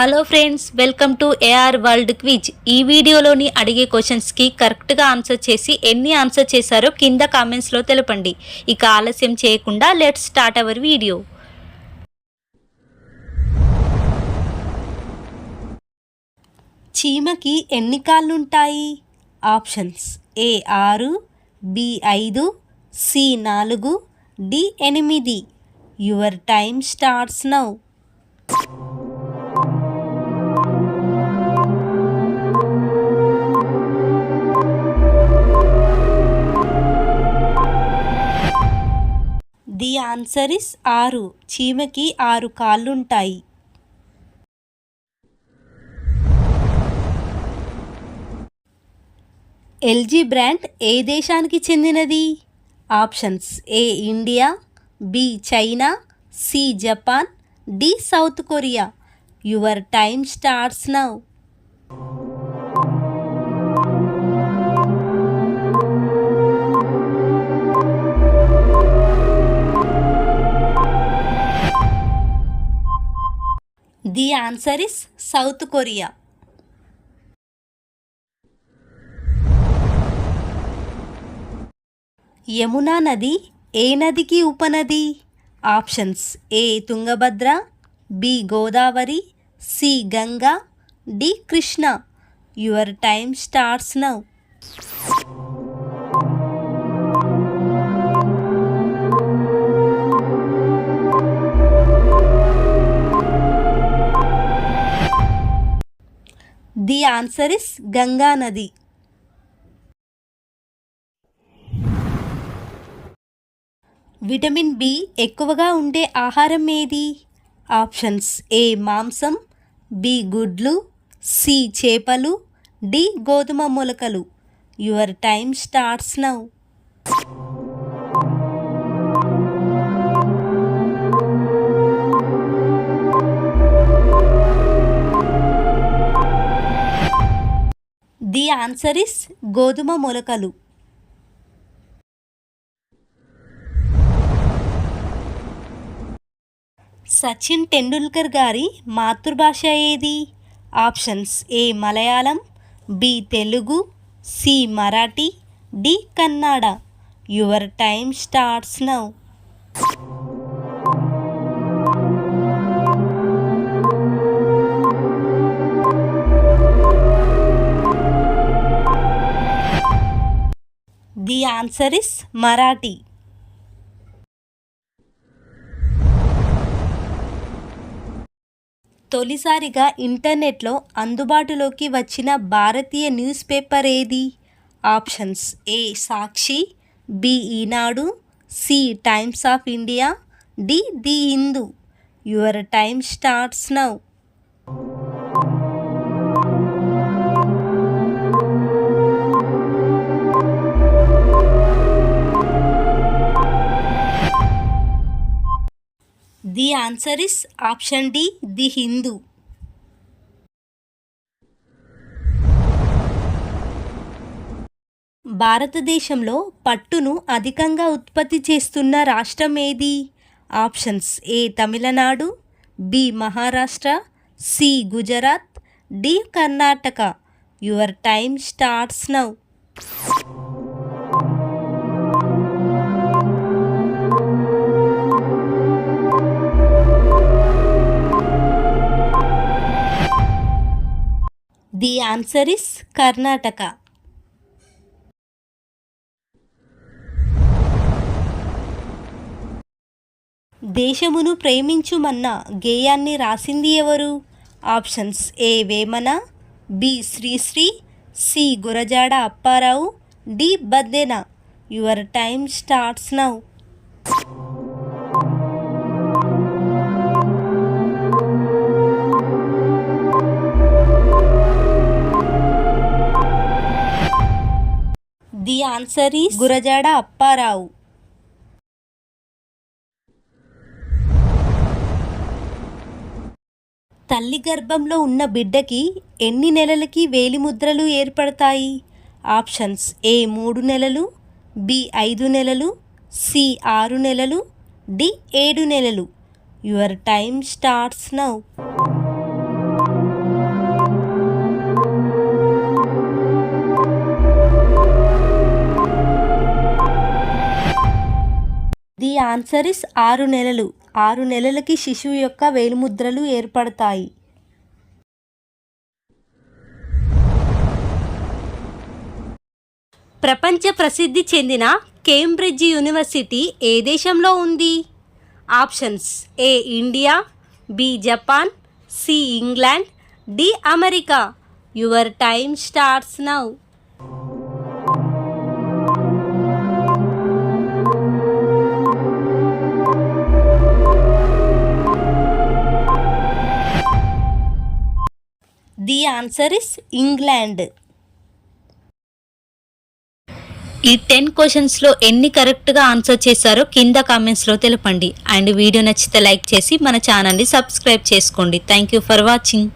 Hello friends, welcome to AR world quiz. ఈ వీడియోలోని అడిగే క్వశ్చన్స్కి కరెక్ట్గా ఆన్సర్ చేసి ఎన్ని ఆన్సర్ చేశారో కింద కామెంట్స్లో తెలపండి. ఇక ఆలస్యం చేయకుండా లెట్స్ స్టార్ట్ అవర్ వీడియో. చీమకి ఎన్ని కాళ్ళుంటాయి? Options: A 6, B 5, C 4, D 8. Your time starts now. The answer is 6. చీమకి 6 కాళ్ళుంటాయి. ఎల్జీ బ్రాండ్ ఏ దేశానికి చెందినది? Options: A India, B China, C Japan, D South Korea. Your time starts now. The answer is South Korea. Yamuna నది ఏ నదికి ఉపనది? Options: A Tungabhadra, B Godavari, C Ganga, D Krishna. Your time starts now. The answer is Ganga నది. Vitamin B ఎక్కువగా ఉండే ఆహారం ఏది? Options: ఏ మాంసం, బి గుడ్లు, సి చేపలు, డి గోధుమ మొలకలు. Your time starts now. The answer is గోధుమ మొలకలు. సచిన్ టెండూల్కర్ గారి మాతృభాష ఏది? Options: A Malayalam, B Telugu, C Marathi, D Kannada. Your time starts now. The answer is Marathi. తొలిసారిగా ఇంటర్నెట్లో అందుబాటులోకి వచ్చిన భారతీయ న్యూస్ పేపర్ ఏది? Options: A Sakshi, B Eenadu, C times of India, D the Hindu. Your time starts now. The answer is option D the Hindu. భారతదేశంలో పట్టును అధికంగా ఉత్పత్తి చేస్తున్న రాష్ట్రం ఏది? Options: A Tamil Nadu, B Maharashtra, C Gujarat, D Karnataka. Your time starts now. The answer is Karnataka. దేశమును ప్రేమించుమన్న గేయాన్ని రాసింది ఎవరు? Options: A Vemana, B Sri Sri, C Gurajada Apparao, D Baddena. Your time starts now. The answer is Gurajada Apparao. తల్లి గర్భంలో ఉన్న బిడ్డకి ఎన్ని నెలలకి వేలిముద్రలు ఏర్పడతాయి? ఆప్షన్స్: ఏ 3 నెలలు, బి 5 నెలలు, సి 6 నెలలు, డి 7 నెలలు. Your time starts now. Answer is 6 నెలలు. 6 నెలలకి శిశువు యొక్క వేలిముద్రలు ఏర్పడతాయి. ప్రపంచ ప్రసిద్ధి చెందిన కేంబ్రిడ్జ్ యూనివర్సిటీ ఏ దేశంలో ఉంది? Options A India, B Japan, C England, D America. Your time starts now. The answer is England. ఈ 10 క్వశ్చన్స్లో ఎన్ని కరెక్ట్గా ఆన్సర్ చేశారో కింద కామెంట్స్లో తెలపండి. అండ్ వీడియో నచ్చితే లైక్ చేసి మన ఛానల్ని సబ్స్క్రైబ్ చేసుకోండి. Thank you for watching.